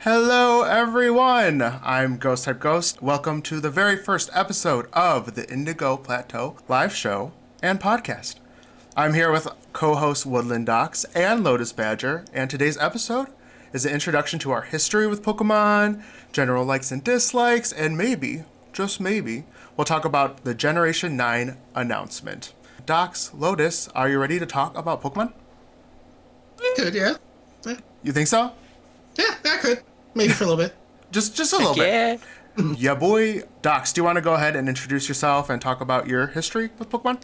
Hello, everyone! I'm GhostTypeGhost. Welcome to the very first episode of the Indigo Plateau live show and podcast. I'm here with co-host Woodland Docs and Lotus Badger, and today's episode is an introduction to our history with Pokemon, general likes and dislikes, and maybe, just maybe, we'll talk about the Generation 9 announcement. Docs, Lotus, are you ready to talk about Pokemon? I could, yeah. You think so? Yeah, I could. Maybe for a little bit. Just a little bit. Yeah, boy. Docs, do you want to go ahead and introduce yourself and talk about your history with Pokemon?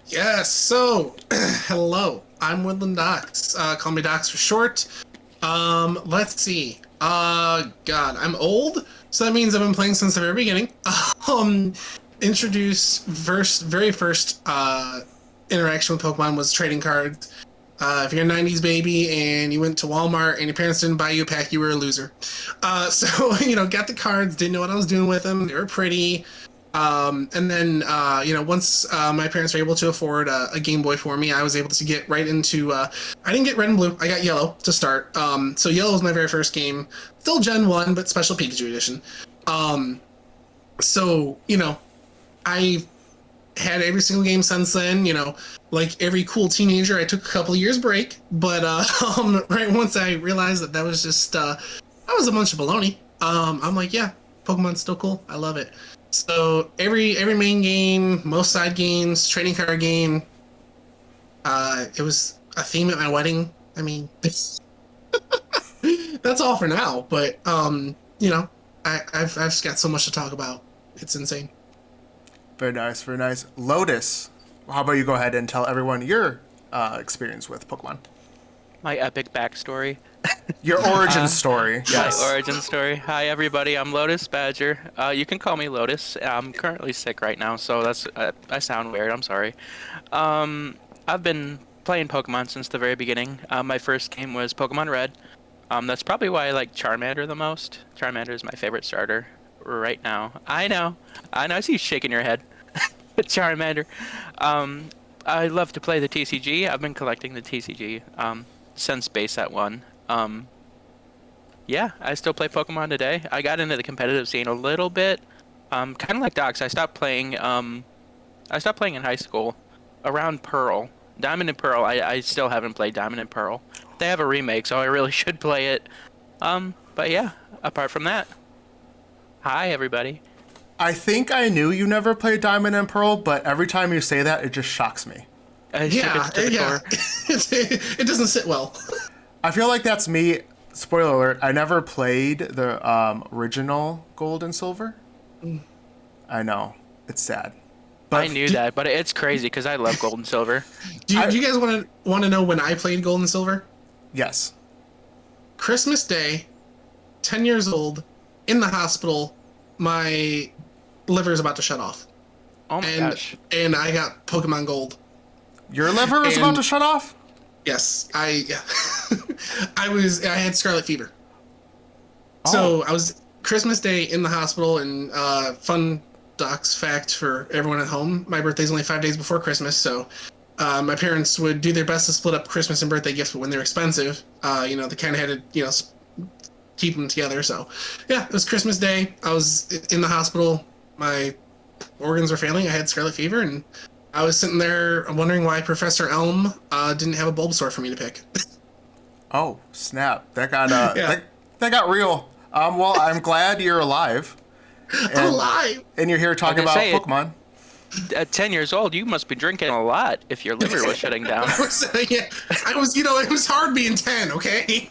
Yes, so, hello. I'm Woodland Docs. Call me Docs for short. Let's see. God, I'm old, so that means I've been playing since the very beginning. Very first interaction with Pokemon was trading cards. If you're a 90s baby and you went to Walmart and your parents didn't buy you a pack, you were a loser. So, got the cards, didn't know what I was doing with them. They were pretty. And then, once my parents were able to afford a Game Boy for me, I was able to get right into, I didn't get red and blue, I got yellow to start. So yellow was my very first game. Still Gen 1, but Special Pikachu Edition. I had every single game since then, like every cool teenager. I took a couple of years break, but right once I realized that was just that was a bunch of baloney. I'm like, yeah, Pokemon's still cool. I love it. So every main game, most side games, trading card game. It was a theme at my wedding. I mean, that's all for now. But I've just got so much to talk about. It's insane. Very nice, very nice. Lotus, how about you go ahead and tell everyone your experience with Pokemon? My epic backstory. Your origin story. Yes. My origin story. Hi, everybody. I'm Lotus Badger. You can call me Lotus. I'm currently sick right now, so that's I sound weird. I'm sorry. I've been playing Pokemon since the very beginning. My first game was Pokemon Red. That's probably why I like Charmander the most. Charmander is my favorite starter right now. I know. I see you shaking your head. Charmander. I love to play the TCG. I've been collecting the TCG since base set 1. Yeah, I still play Pokemon today. I got into the competitive scene a little bit. Kind of like Docs. I stopped playing in high school around Pearl. Diamond and Pearl. I still haven't played Diamond and Pearl. They have a remake, so I really should play it. But yeah, apart from that. Hi, everybody. I think I knew you never played Diamond and Pearl, but every time you say that, it just shocks me. Yeah. It doesn't sit well. I feel like that's me. Spoiler alert, I never played the original Gold and Silver. I know. It's sad. But I knew that, but it's crazy because I love Gold and Silver. Do you guys want to know when I played Gold and Silver? Yes. Christmas Day, 10 years old, in the hospital, my liver is about to shut off. Oh my gosh. And I got Pokemon Gold. Your liver is about to shut off? Yes. I had scarlet fever. Oh. So I was Christmas Day in the hospital, and fun Docs fact for everyone at home, my birthday's only 5 days before Christmas, so my parents would do their best to split up Christmas and birthday gifts, but when they're expensive, they kind of had to, keep them together. So yeah, it was Christmas Day. I was in the hospital. My organs were failing. I had scarlet fever, and I was sitting there wondering why Professor Elm didn't have a Bulbasaur for me to pick. Oh, snap. That got that got real. Well, I'm glad you're alive. I'm alive. And you're here talking about Pokemon. At 10 years old, you must be drinking a lot if your liver was shutting down. I was, it was hard being 10, okay?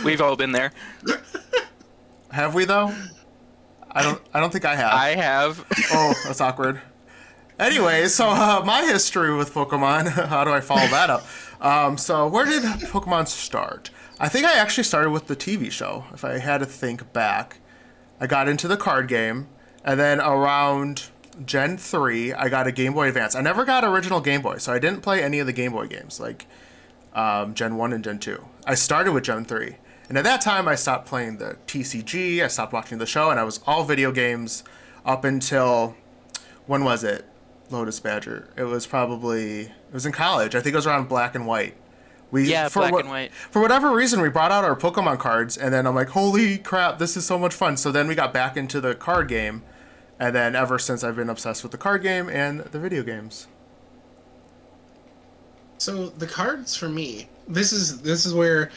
We've all been there. Have we though? I don't think I have. I have. Oh, that's awkward. Anyway, so my history with Pokemon, how do I follow that up? So where did Pokemon start? I think I actually started with the TV show, if I had to think back. I got into the card game, and then around Gen 3, I got a Game Boy Advance. I never got original Game Boy, so I didn't play any of the Game Boy games, like Gen 1 and Gen 2. I started with Gen 3. And at that time, I stopped playing the TCG, I stopped watching the show, and I was all video games up until, when was it, Lotus Badger? It was in college. I think it was around Black and White, Yeah, black and white. For whatever reason, we brought out our Pokemon cards, and then I'm like, holy crap, this is so much fun. So then we got back into the card game, and then ever since I've been obsessed with the card game and the video games. So the cards for me, this is where,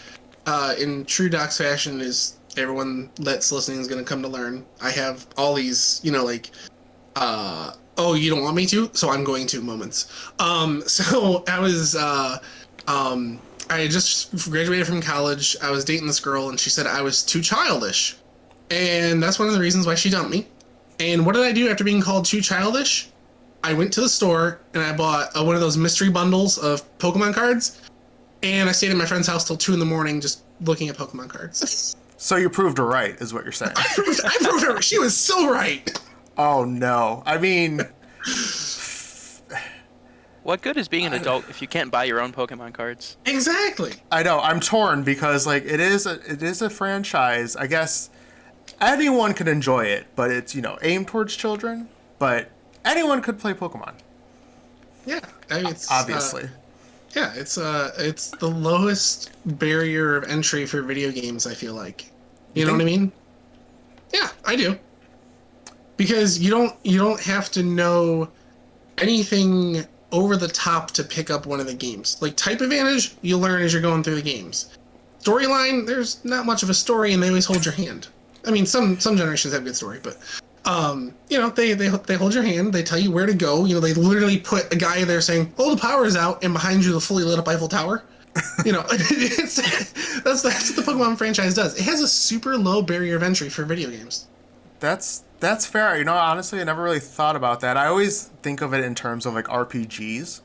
in true Docs fashion, is everyone that's listening is going to come to learn. I have all these, oh, you don't want me to, so I'm going to moments. So I was, I had just graduated from college. I was dating this girl, and she said I was too childish, and that's one of the reasons why she dumped me. And what did I do after being called too childish? I went to the store and I bought one of those mystery bundles of Pokemon cards, and I stayed at my friend's house till 2 a.m. just looking at Pokemon cards. So you proved her right, is what you're saying. I proved her. She was so right. Oh no! I mean, What good is being an adult if you can't buy your own Pokemon cards? Exactly. I know I'm torn because like it is a franchise. I guess anyone could enjoy it, but it's aimed towards children. But anyone could play Pokemon. Yeah, I mean, it's Obviously. Yeah, it's the lowest barrier of entry for video games, I feel like. You know what I mean? Yeah, I do. Because you don't have to know anything over the top to pick up one of the games. Like Type Advantage, you learn as you're going through the games. Storyline, there's not much of a story, and they always hold your hand. I mean, some generations have good story, but they hold your hand. They tell you where to go. They literally put a guy there saying, "Oh, the power is out," and behind you, the fully lit up Eiffel Tower. That's what the Pokemon franchise does. It has a super low barrier of entry for video games. That's fair. Honestly, I never really thought about that. I always think of it in terms of like RPGs.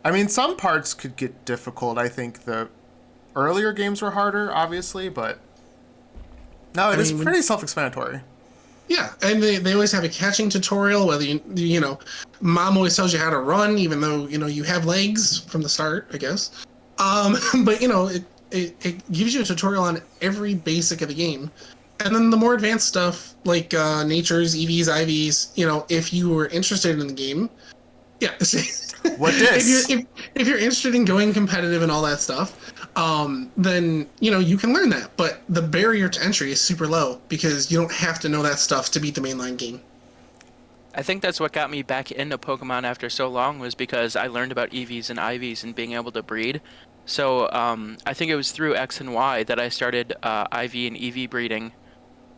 I mean, some parts could get difficult. I think the earlier games were harder, obviously, but no, it is pretty self-explanatory. Yeah, and they always have a catching tutorial, whether mom always tells you how to run, even though, you have legs from the start, I guess. But, it gives you a tutorial on every basic of the game. And then the more advanced stuff, like Nature's, EVs, IVs, if you were interested in the game, yeah. What this? If you're interested in going competitive and all that stuff, then you can learn that. But the barrier to entry is super low because you don't have to know that stuff to beat the mainline game. I think that's what got me back into Pokemon after so long was because I learned about EVs and IVs and being able to breed. So I think it was through X and Y that I started IV and EV breeding.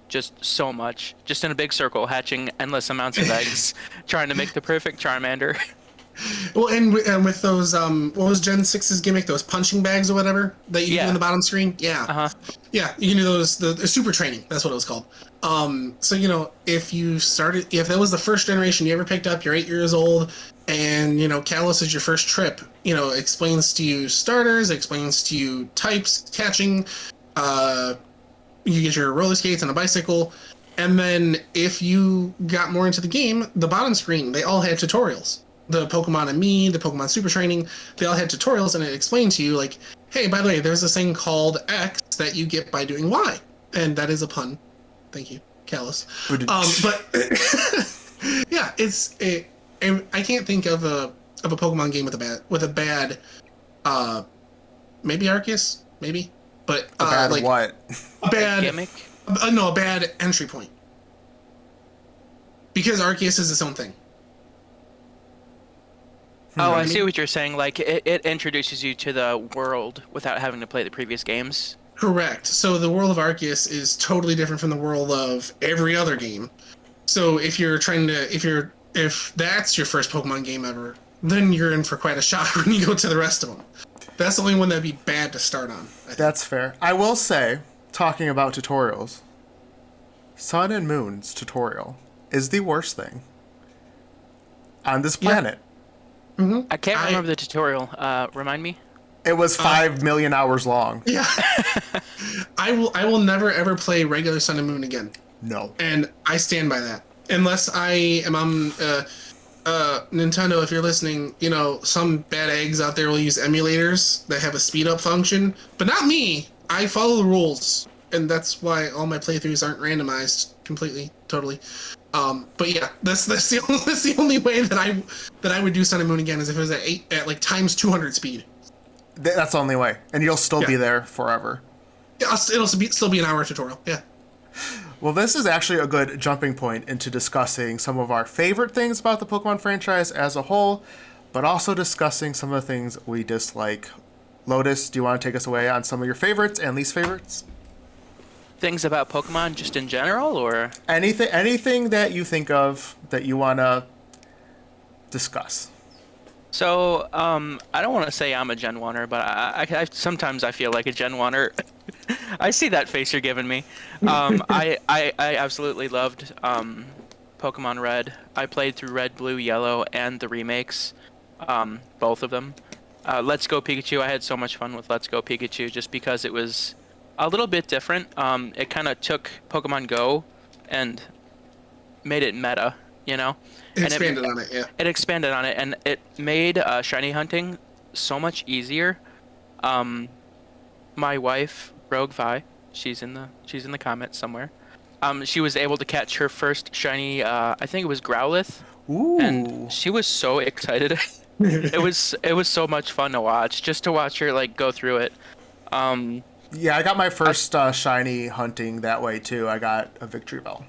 Just so much, just in a big circle, hatching endless amounts of eggs, trying to make the perfect Charmander. Well, and with those, what was Gen 6's gimmick? Those punching bags or whatever that you do on the bottom screen? Yeah. Yeah, you can do those, the super training. That's what it was called. So, if that was the first generation you ever picked up, you're 8 years old, and, Kalos is your first trip, explains to you starters, explains to you types, catching, you get your roller skates and a bicycle, and then if you got more into the game, the bottom screen, they all had tutorials. The Pokemon and Me, the Pokemon Super Training, they all had tutorials, and it explained to you, like, hey, by the way, there's this thing called X that you get by doing Y. And that is a pun. Thank you, Callus. But, yeah, I can't think of a Pokemon game with a bad, maybe Arceus, maybe? But, a bad like, what? A bad gimmick? No, a bad entry point. Because Arceus is its own thing. Oh, I see what you're saying. Like, it introduces you to the world without having to play the previous games. Correct. So the world of Arceus is totally different from the world of every other game. So if that's your first Pokemon game ever, then you're in for quite a shock when you go to the rest of them. That's the only one that'd be bad to start on. That's fair. I will say, talking about tutorials, Sun and Moon's tutorial is the worst thing on this planet. Yeah. Mm-hmm. I can't remember the tutorial. Remind me? It was 5 million hours long. Yeah. I will never ever play regular Sun and Moon again. No. And I stand by that. Unless I am on Nintendo, if you're listening, some bad eggs out there will use emulators that have a speed up function, but not me. I follow the rules, and that's why all my playthroughs aren't randomized completely, totally. But yeah, that's the only way that I would do Sun and Moon again is if it was at like times 200 speed. That's the only way, and you'll still be there forever. Yeah, it'll still be an hour tutorial. Yeah. Well, this is actually a good jumping point into discussing some of our favorite things about the Pokemon franchise as a whole, but also discussing some of the things we dislike. Lotus, do you want to take us away on some of your favorites and least favorites? Things about Pokemon just in general, or Anything that you think of that you want to discuss. so I don't want to say I'm a Gen 1er, but I sometimes I feel like a Gen 1er. I see that face you're giving me. I absolutely loved Pokemon Red. I played through Red, Blue, Yellow, and the remakes, both of them. Let's Go Pikachu. I had so much fun with Let's Go Pikachu just because it was a little bit different. It kind of took Pokemon Go and made it meta, you know? It expanded on it, yeah. It expanded on it, and it made shiny hunting so much easier. My wife, Rogue Vi, she's in the comments somewhere. She was able to catch her first shiny. I think it was Growlithe. Ooh. And she was so excited. It was so much fun to watch, just to watch her like go through it. Yeah, I got my first shiny hunting that way too. I got a Victory Bell.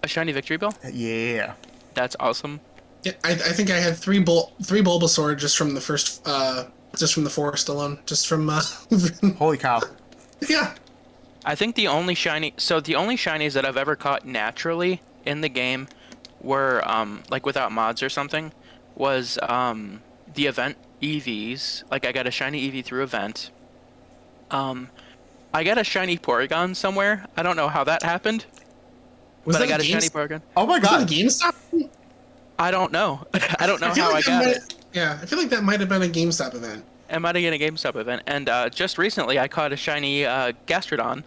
A shiny Victory Bell? Yeah. That's awesome. Yeah, I think I had three Bulbasaur just from the first, just from the forest alone, just from. Holy cow. Yeah. I think the only shinies that I've ever caught naturally in the game were like without mods or something was the event EVs. Like I got a shiny EV through event. I got a shiny Porygon somewhere. I don't know how that happened. But I got a shiny Porygon. Oh my god. Was that a GameStop? I don't know. I don't know how I got it. Yeah, I feel like that might have been a GameStop event. It might have been a GameStop event. And just recently I caught a shiny Gastrodon,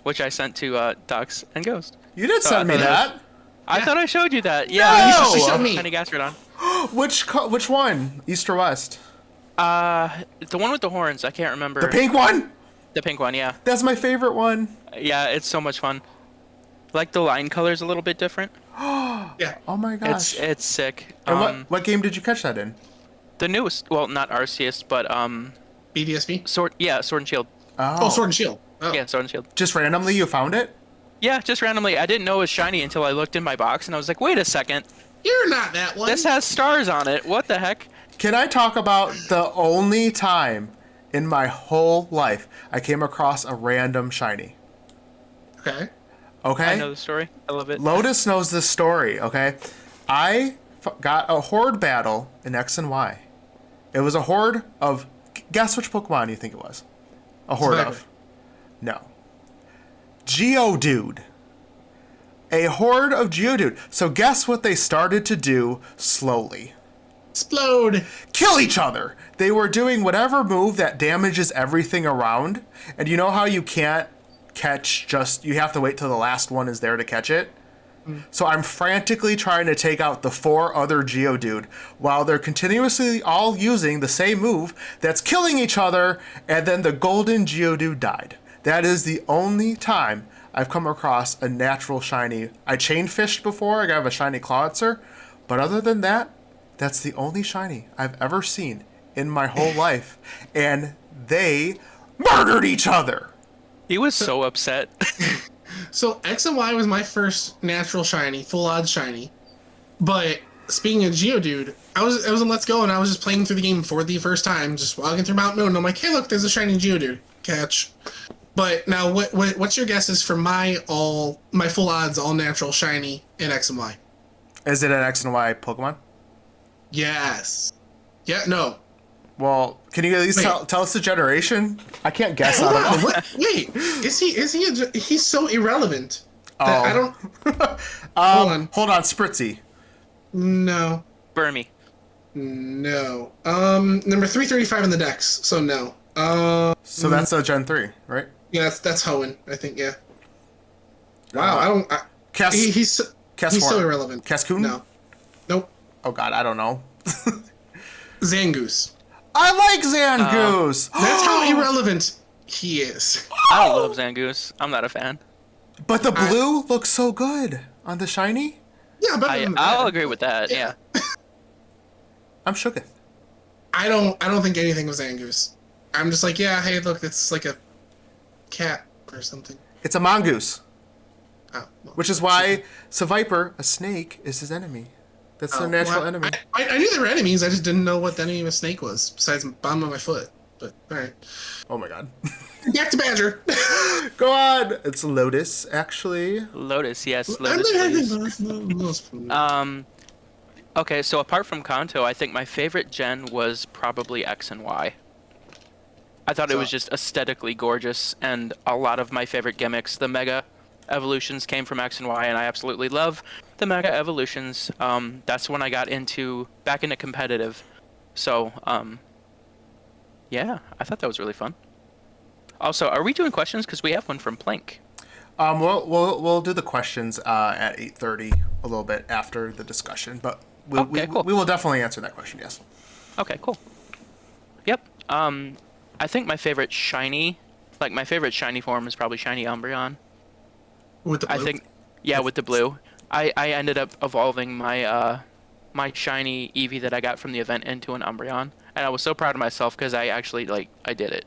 which I sent to Dux and Ghost. You did send me that. I thought I showed you that. Yeah, No! You showed me. shiny Gastrodon. Which one? East or west? The one with the horns. I can't remember. The pink one? The pink one, yeah. That's my favorite one. Yeah, it's so much fun. Like the line color's a little bit different. Yeah. Oh my gosh. It's sick. And what game did you catch that in? The newest, well, not Arceus, but BDSP? Sword and Shield. Oh, Sword and Shield. Oh. Yeah, Sword and Shield. Just randomly you found it? Yeah, just randomly. I didn't know it was shiny until I looked in my box and I was like, wait a second. You're not that one. This has stars on it. What the heck? Can I talk about the only time in my whole life I came across a random shiny? Okay. Okay? I know the story. I love it. Lotus knows this story, okay? I got a horde battle in X and Y. It was a horde of... Guess which Pokemon you think it was? A horde Sniper. of... No. Geodude. A horde of Geodude. So guess what they started to do slowly? Explode. Kill each other. They were doing whatever move that damages everything around. And you know how you can't catch you have to wait till the last one is there to catch it? So I'm frantically trying to take out the 4 other Geodude while they're continuously all using the same move that's killing each other, and then the golden Geodude died. That is the only time I've come across a natural shiny. I chain fished before, I got a shiny Clawitzer, but other than that, that's the only shiny I've ever seen in my whole life. And they murdered each other! He was so upset. So X and Y was my first natural shiny, full odds shiny. But speaking of Geodude, I was in Let's Go and I was just playing through the game for the first time, just walking through Mount Moon. And I'm like, hey, look, there's a shiny Geodude. Catch. But now, what's your guesses for my full odds all natural shiny in X and Y? Is it an X and Y Pokemon? Yes. Yeah. No. Well, can you at least tell us the generation? I can't guess out of it. Wait, he's so irrelevant. That I don't. Hold on, Spritzy. No. Burmy. No. Number 335 in the Dex. So no. So that's a Gen 3, right? Yeah, that's Hoenn, I think. Yeah. Wow, he's so irrelevant. Cascoon? No. Nope. Oh god, I don't know. Zangoose. I like Zangoose. That's how irrelevant he is. I don't love Zangoose. I'm not a fan. But the blue looks so good on the shiny. Yeah, but I'll agree with that. Yeah. I'm shooketh. I don't think anything was Angoose. I'm just like, yeah, hey, look, it's like a cat or something. It's a mongoose, Oh, well, which is why Seviper, a snake, is his enemy. That's their natural enemy. I knew they were enemies. I just didn't know what the enemy of a snake was, besides bottom of my foot. But all right, Oh my god. back to Badger. Go on. It's Lotus, actually. Lotus, yes, Lotus, please. Okay, so apart from Kanto, I think my favorite gen was probably X and Y. I thought it was just aesthetically gorgeous, and a lot of my favorite gimmicks, the Mega Evolutions, came from X and Y, and I absolutely love the Mega Evolutions. That's when I got back into competitive. So, yeah, I thought that was really fun. Also, are we doing questions? Because we have one from Plank. We'll do the questions at 8:30, a little bit after the discussion, but Cool. we will definitely answer that question. Yes. Okay, cool. Yep. I think my favorite shiny form is probably Shiny Umbreon. With the blue? I think, yeah, with the blue. I ended up evolving my my shiny Eevee that I got from the event into an Umbreon, and I was so proud of myself because I actually I did it.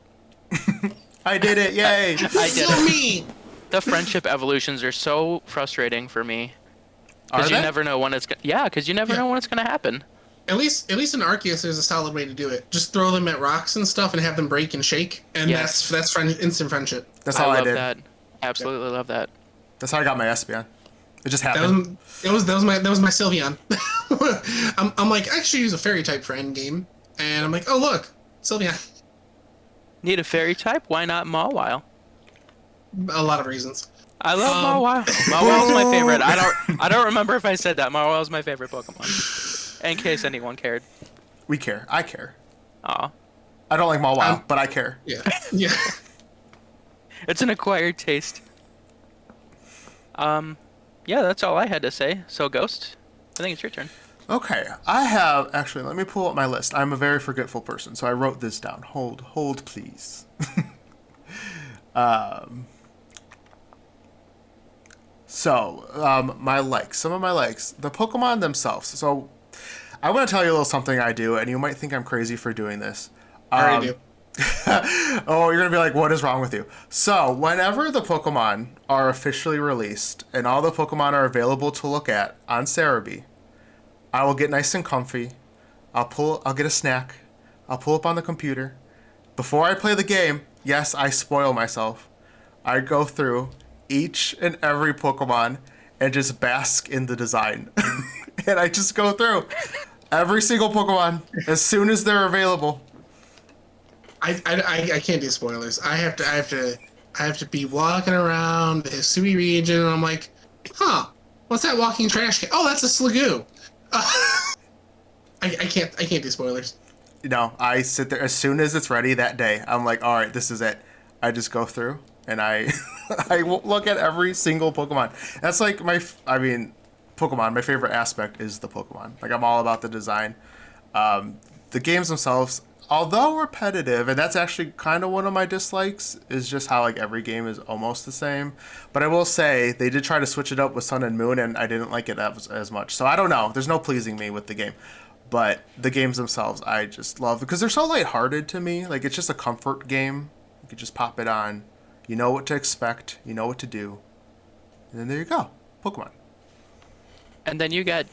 I did it! Yay! I did Still it. me. The friendship evolutions are so frustrating for me Are because you they? never know when it's because you never know when it's gonna happen. At least in Arceus, there's a solid way to do it. Just throw them at rocks and stuff, and have them break and shake, and Yes. that's instant friendship. That's all I love did. that. Absolutely love that. That's how I got my Espeon. It just That happened. was my Sylveon. I'm like, I should use a fairy type for endgame, and I'm like, oh look, Sylveon. Need a fairy type? Why not Mawile? A lot of reasons. I love Mawile. Mawile's my favorite. I don't remember if I said that. Mawile's my favorite Pokemon. In case anyone cared. We care. I care. Aw. I don't like Mawile, but I care. Yeah, yeah. It's an acquired taste. Yeah, that's all I had to say. So, Ghost, I think it's your turn. Okay, I have actually. Let me pull up my list. I'm a very forgetful person, so I wrote this down. Hold, please. My likes. Some of my likes. The Pokemon themselves. So, I want to tell you a little something I do, and you might think I'm crazy for doing this. I already do. Oh, you're gonna be like, what is wrong with you? So, whenever the Pokemon are officially released and all the Pokemon are available to look at on Cerebi, I will get nice and comfy. I'll get a snack. I'll pull up on the computer. Before I play the game, yes, I spoil myself. I go through each and every Pokemon and just bask in the design. And I just go through every single Pokemon as soon as they're available. I can't do spoilers. I have to be walking around the Hisui region, and I'm like, huh, what's that walking trash can? Oh, that's a Sliggoo. I can't do spoilers. No, I sit there as soon as it's ready that day. I'm like, all right, this is it. I just go through and I look at every single Pokemon. That's like Pokemon. My favorite aspect is the Pokemon. Like, I'm all about the design. The games themselves, although repetitive, and that's actually kind of one of my dislikes, is just how like every game is almost the same. But I will say they did try to switch it up with Sun and Moon, and I didn't like it as much. So I don't know. There's no pleasing me with the game. But the games themselves, I just love because they're so lighthearted to me. Like, it's just a comfort game. You could just pop it on. You know what to expect. You know what to do. And then there you go. Pokemon. And then you got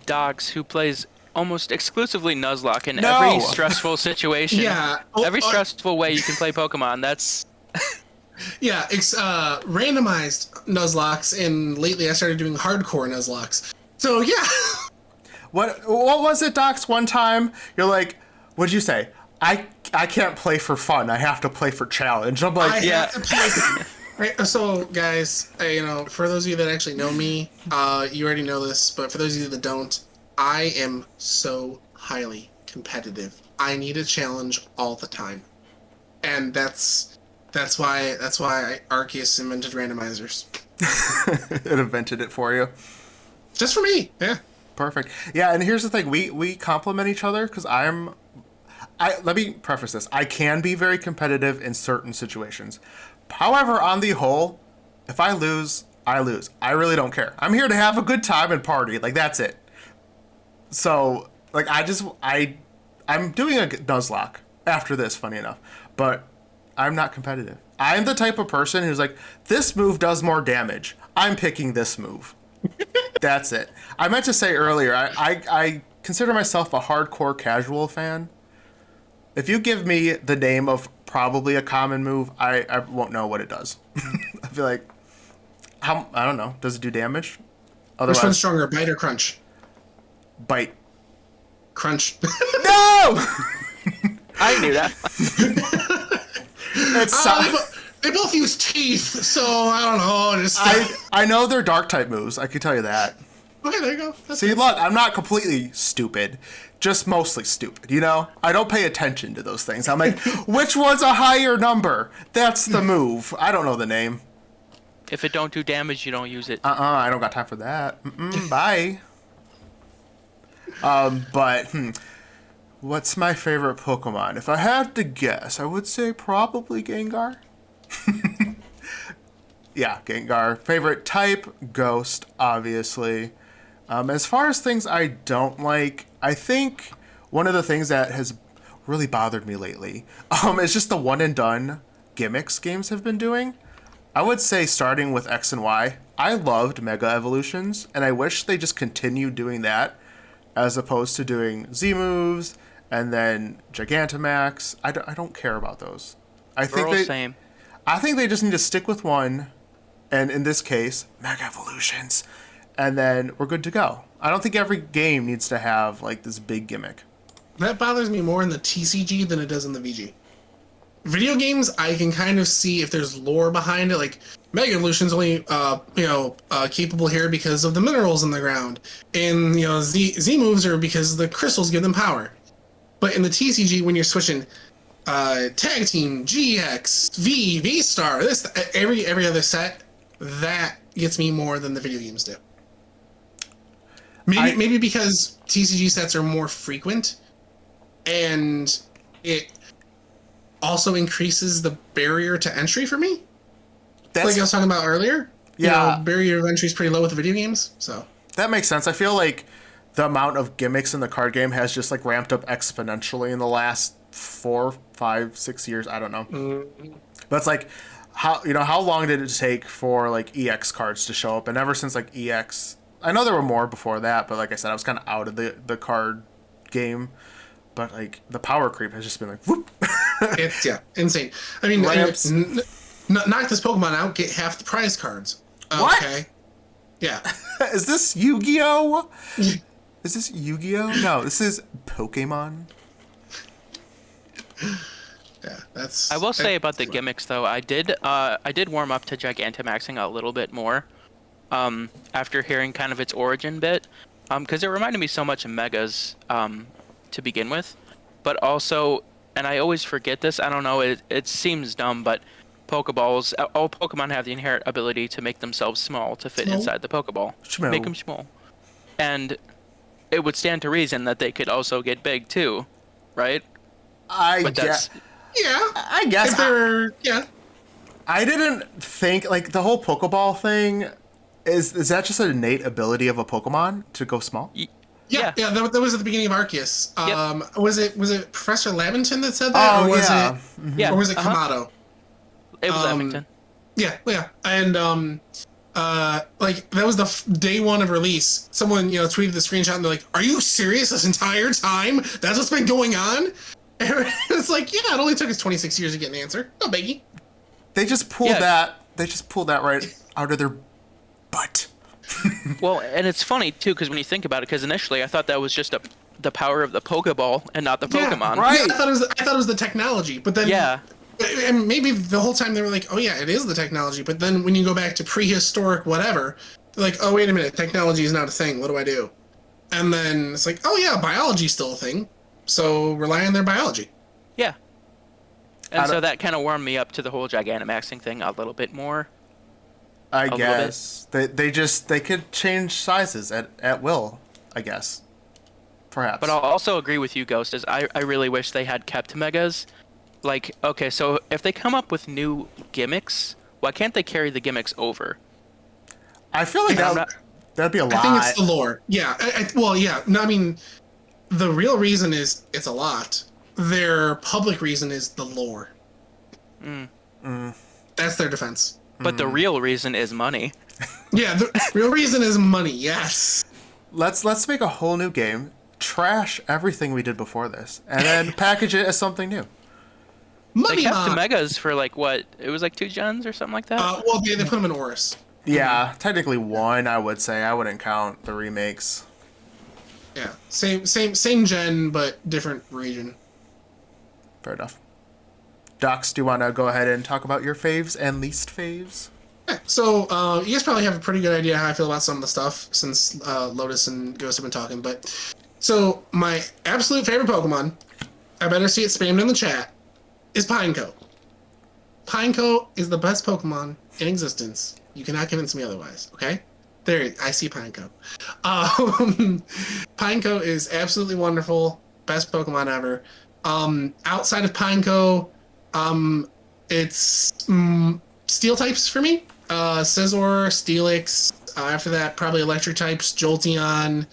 Dogs, who plays almost exclusively Nuzlocke in No! every stressful situation. Yeah. Every stressful way you can play Pokemon. That's Yeah, it's randomized Nuzlocks, and lately I started doing hardcore Nuzlocks. So yeah. What was it, Docs? One time you're like, what'd you say? I can't play for fun. I have to play for challenge. I'm like, I have to play. Right, so guys, for those of you that actually know me, you already know this, but for those of you that don't, I am so highly competitive. I need a challenge all the time, and that's why Arceus invented randomizers. it invented it for you. Just for me, yeah. Perfect. Yeah, and here's the thing. We complement each other because let me preface this. I can be very competitive in certain situations. However, on the whole, if I lose, I lose. I really don't care. I'm here to have a good time and party. Like, that's it. So, like, I I'm doing a Nuzlocke after this, funny enough, but I'm not competitive. I'm the type of person who's like, this move does more damage. I'm picking this move. That's it. I meant to say earlier, I consider myself a hardcore casual fan. If you give me the name of probably a common move, I won't know what it does. I feel like, I don't know. Does it do damage? Which one's stronger, bite or crunch? Bite. Crunch. No! I knew that. They both use teeth, so I don't know. I know they're dark type moves. I can tell you that. Okay, there you go. See, look, I'm not completely stupid, just mostly stupid, you know? I don't pay attention to those things. I'm like, which one's a higher number? That's the move. I don't know the name. If it don't do damage, you don't use it. I don't got time for that. Bye. What's my favorite Pokemon? If I had to guess, I would say probably Gengar. Yeah, Gengar. Favorite type, Ghost, obviously. As far as things I don't like, I think one of the things that has really bothered me lately is just the one and done gimmicks games have been doing. I would say starting with X and Y, I loved Mega Evolutions, and I wish they just continued doing that as opposed to doing Z moves and then Gigantamax. I don't care about those. I think they just need to stick with one, and in this case, Mega Evolutions, and then we're good to go. I don't think every game needs to have like this big gimmick. That bothers me more in the TCG than it does in the VG. Video games, I can kind of see if there's lore behind it. Like Mega Evolution's only, capable here because of the minerals in the ground, and Z moves are because the crystals give them power. But in the TCG, when you're switching Tag Team, GX, V Star, this every other set, that gets me more than the video games do. Maybe because TCG sets are more frequent, and it also increases the barrier to entry for me. Like I was talking about earlier. Yeah. Barrier of entry is pretty low with the video games, so. That makes sense. I feel like the amount of gimmicks in the card game has just like ramped up exponentially in the last 4, 5, 6 years. I don't know. Mm-hmm. But it's like, how long did it take for like EX cards to show up? And ever since like EX, I know there were more before that, but like I said, I was kind of out of the card game. But like the power creep has just been like, whoop. It's insane. I mean, knock this Pokemon out, get half the prize cards. What? Okay. Yeah. Is this Yu-Gi-Oh? Is this Yu-Gi-Oh? No, this is Pokemon. Yeah, that's. I will say about the gimmicks though, I did warm up to Gigantamaxing a little bit more, after hearing kind of its origin bit, because it reminded me so much of Megas, to begin with, but also, and I always forget this. I don't know. It seems dumb, but Pokeballs. All Pokemon have the inherent ability to make themselves small to fit inside the Pokeball. Small. Make them small, and it would stand to reason that they could also get big too, right? I guess. I didn't think like the whole Pokeball thing is that just an innate ability of a Pokemon to go small? Yeah. That was at the beginning of Arceus. Yep. Was it Professor Lavington that said that, or was Yeah. or was it Kamado? It was Lavington. Yeah, and like that was the day one of release. Someone tweeted the screenshot and they're like, "Are you serious? This entire time? That's what's been going on?" And it's like, yeah, it only took us 26 years to get an answer. No biggie. They just pulled that. They just pulled that right out of their butt. Well, and it's funny too because when you think about it, because initially I thought that was just the power of the Pokeball and not the Pokemon. Right. Yeah, I thought it was the technology, but then and maybe the whole time they were like, oh yeah, it is the technology. But then when you go back to prehistoric whatever, they're like, oh wait a minute, technology is not a thing. What do I do? And then it's like, oh yeah, biology's still a thing. So rely on their biology. Yeah. And so that kind of warmed me up to the whole Gigantamaxing thing a little bit more. I guess they could change sizes at will. I guess, perhaps. But I'll also agree with you, Ghost. Is I really wish they had kept Megas. Like, okay, so if they come up with new gimmicks, why can't they carry the gimmicks over? I feel like that'd be a lot. I think it's the lore. Yeah. No, I mean, the real reason is it's a lot. Their public reason is the lore. That's their defense. But the real reason is money. Yeah, the real reason is money. Yes. Let's make a whole new game, trash everything we did before this, and then package it as something new. They Money kept the mob. megas for like what? It was like 2 gens or something like that. Well, they put them in Oris. Yeah, technically one, I would say. I wouldn't count the remakes. Yeah, same gen, but different region. Fair enough. Docs, do you want to go ahead and talk about your faves and least faves? Yeah, so you guys probably have a pretty good idea how I feel about some of the stuff since Lotus and Ghost have been talking. But so my absolute favorite Pokemon, I better see it spammed in the chat, is Pineco. Pineco is the best Pokemon in existence. You cannot convince me otherwise. Okay, there I see Pineco. Pineco is absolutely wonderful, best Pokemon ever. Outside of Pineco, it's Steel types for me. Scizor, Steelix. After that, probably Electric types, Jolteon.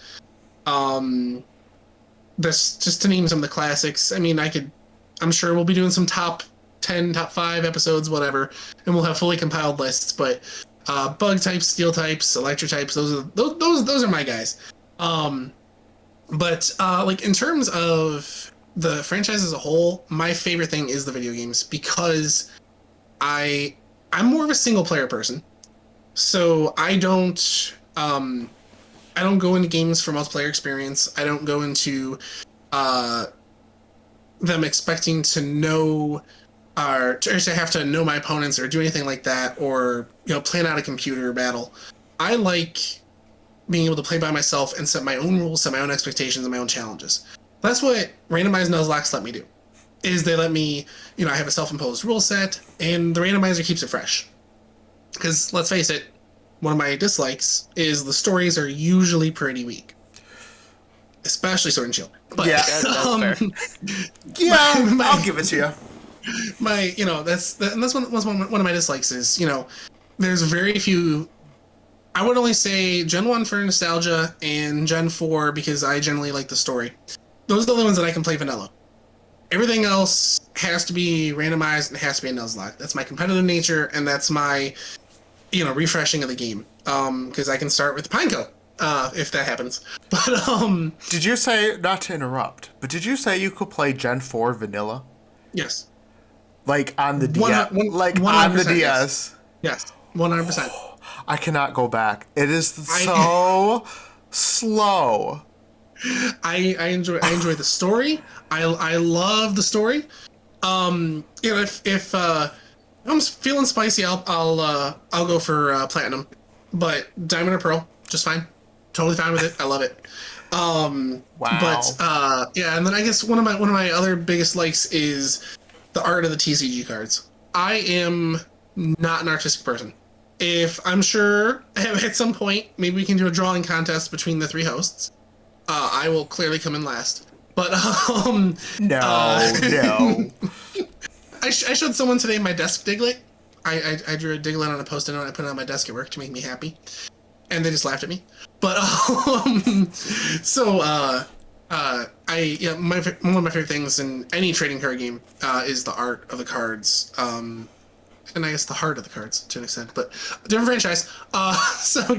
This just to name some of the classics. I mean, I'm sure we'll be doing some top 10, top 5 episodes, whatever, and we'll have fully compiled lists. But Bug types, Steel types, Electric types. Those are my guys. But like in terms of the franchise as a whole, my favorite thing is the video games because I'm more of a single player person, so I don't go into games for multiplayer experience. I don't go into them expecting to know or to have to know my opponents or do anything like that, or plan out a computer battle. I like being able to play by myself and set my own rules, set my own expectations, and my own challenges. That's what randomized Nuzlocke let me do. Is they let me, I have a self-imposed rule set, and the randomizer keeps it fresh. Because, let's face it, one of my dislikes is the stories are usually pretty weak. Especially Sword and Shield. But, Yeah. That's fair. Yeah, I'll give it to you. That's one of my dislikes is, there's very few. I would only say Gen 1 for nostalgia and Gen 4 because I generally like the story. Those are the only ones that I can play vanilla. Everything else has to be randomized and has to be a Nuzlocke. That's my competitive nature, and that's my, refreshing of the game. Because I can start with Pineco, if that happens. But, Did you say, not to interrupt, but did you say you could play Gen 4 vanilla? yes. Like on the DS? On the 100% DS? Yes, 100%. I cannot go back. It is so slow. I enjoy the story. I love the story. If I'm feeling spicy, I'll go for platinum, but diamond or pearl, just fine. Totally fine with it. I love it. Wow. But yeah, and then I guess one of my other biggest likes is the art of the TCG cards. I am not an artistic person. If I'm sure at some point maybe we can do a drawing contest between the 3 hosts. I will clearly come in last. But No. I showed someone today my desk Diglett. I drew a Diglett on a Post-it note. I put it on my desk at work to make me happy, and they just laughed at me. But one of my favorite things in any trading card game is the art of the cards. And I guess the heart of the cards to an extent, but a different franchise. So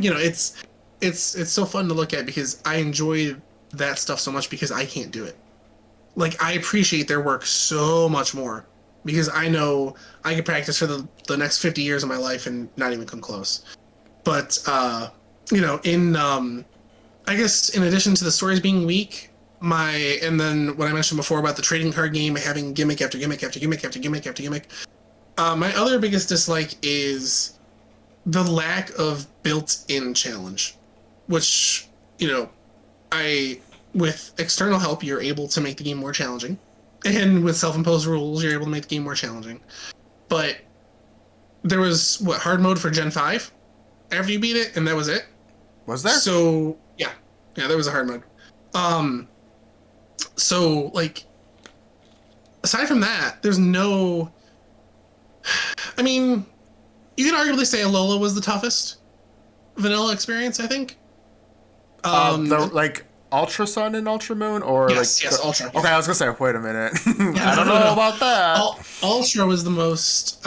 it's so fun to look at because I enjoy that stuff so much because I can't do it. Like, I appreciate their work so much more because I know I could practice for the next 50 years of my life and not even come close. But I guess in addition to the stories being weak, and then what I mentioned before about the trading card game having gimmick after gimmick after gimmick after gimmick after gimmick. My other biggest dislike is the lack of built-in challenge, which, with external help, you're able to make the game more challenging, and with self-imposed rules, you're able to make the game more challenging. But there was, hard mode for Gen 5 after you beat it, and that was it. Was there? So, yeah, there was a hard mode. So, aside from that, there's no... I mean, you could arguably say Alola was the toughest vanilla experience, I think. Ultra Sun and Ultra Moon, or Yes, Ultra. Okay, I was gonna say, wait a minute. Yeah, I don't know about that. Ultra was the most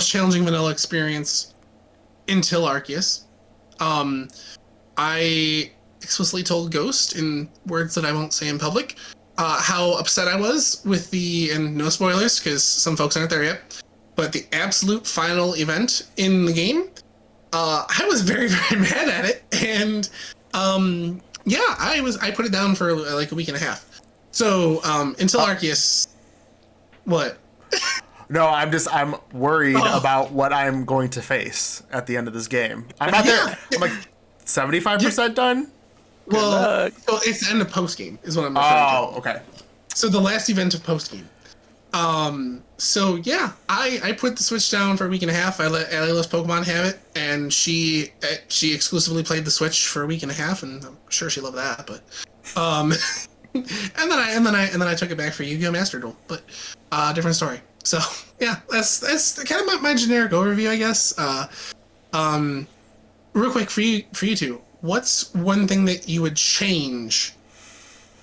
challenging vanilla experience until Arceus. I explicitly told Ghost in words that I won't say in public how upset I was with and no spoilers because some folks aren't there yet, but the absolute final event in the game, I was very, very mad at it, and I put it down for like a week and a half. So until Arceus, what? No, I'm worried about what I'm going to face at the end of this game. I'm not there. I'm like 75% done. Well, it's the end of post game is what I'm referring to. Oh, okay. So the last event of post game. So yeah, I put the Switch down for a week and a half. I let Allie loves Pokemon have it, and she exclusively played the Switch for a week and a half, and I'm sure she loved that. But and then I took it back for Yu-Gi-Oh! Master Duel, but different story. So yeah, that's kind of my generic overview, I guess. Real quick for you two, what's one thing that you would change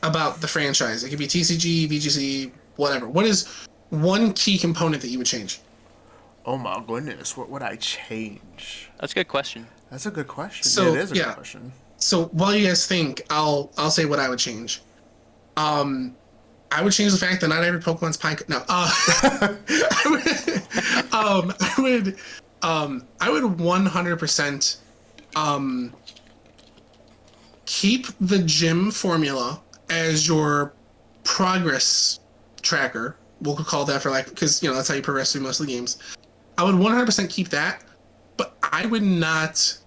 about the franchise? It could be TCG, VGC, whatever. What is one key component that you would change? Oh my goodness, what would I change? That's a good question. That's a good question. So, it is a good question. So while you guys think, I'll say what I would change. I would change the fact that not every Pokemon's pine. No, I would 100% keep the gym formula as your progress tracker. We'll call that because that's how you progress through most of the games. I would 100% keep that, but I would not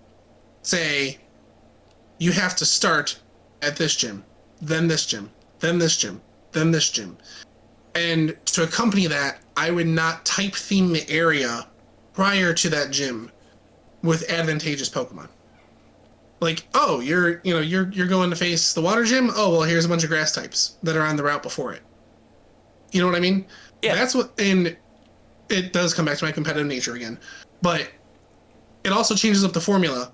say you have to start at this gym, then this gym, then this gym, then this gym. And to accompany that, I would not type theme the area prior to that gym with advantageous Pokemon. Like, oh, you're going to face the water gym? Oh, well, here's a bunch of grass types that are on the route before it. You know what I mean? Yeah. That's what, and it does come back to my competitive nature again. But it also changes up the formula.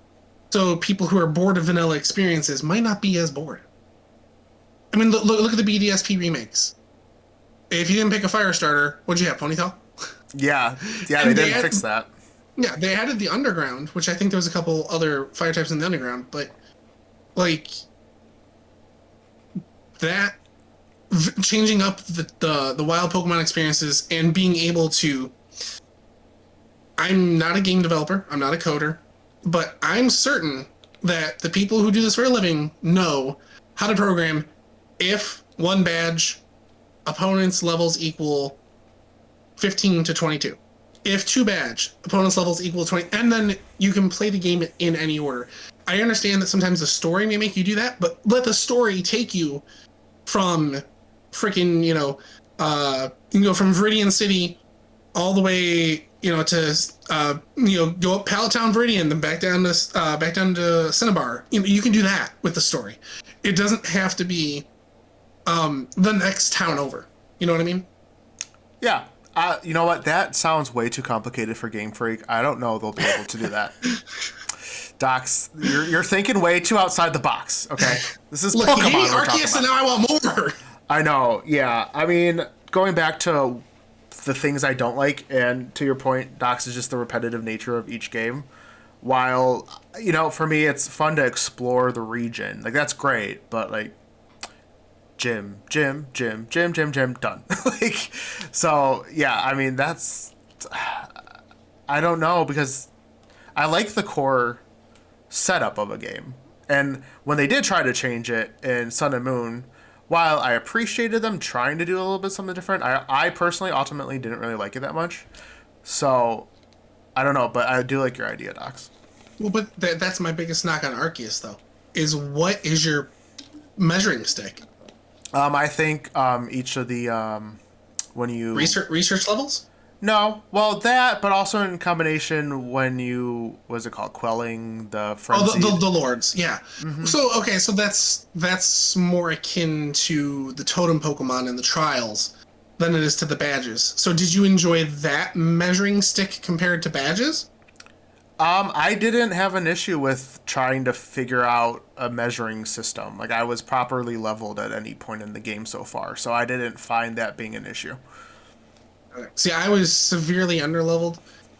So people who are bored of vanilla experiences might not be as bored. I mean, look at the BDSP remakes. If you didn't pick a fire starter, what'd you have, Ponytail? Yeah, they didn't fix that. Yeah, they added the underground, which I think there was a couple other fire types in the underground, but like that changing up the wild Pokemon experiences and being able to. I'm not a game developer. I'm not a coder, but I'm certain that the people who do this for a living know how to program. If one badge, opponents' levels equal 15 to 22. If two badge, opponents' levels equal 20, and then you can play the game in any order. I understand that sometimes the story may make you do that, but let the story take you from freaking, you can go from Viridian City all the way, to, go up Palatown Viridian, then back down to Cinnabar. You can do that with the story. It doesn't have to be the next town over. You know what I mean? Yeah. You know what? That sounds way too complicated for Game Freak. I don't know they'll be able to do that. Docs, you're thinking way too outside the box. Okay, this is Look, Pokemon. you hate Arceus, and now I want more. I know. Yeah. I mean, going back to the things I don't like, and to your point, Docs, is just the repetitive nature of each game. While for me, it's fun to explore the region. Like that's great, but like. Gym, done. So yeah, I mean I don't know, because I like the core setup of a game, and when they did try to change it in Sun and Moon, while I appreciated them trying to do a little bit something different, I personally ultimately didn't really like it that much. So I don't know, but I do like your idea, Docs. Well, but that's my biggest knock on Arceus, though, is what is your measuring stick? I think each of the when you research levels. No, well that, but also in combination when you what's it called, quelling the frenzy. Oh, the lords, yeah. Mm-hmm. So that's more akin to the totem Pokemon in the trials than it is to the badges. So did you enjoy that measuring stick compared to badges? I didn't have an issue with trying to figure out a measuring system. Like I was properly leveled at any point in the game so far, so I didn't find that being an issue. See, I was severely underleveled.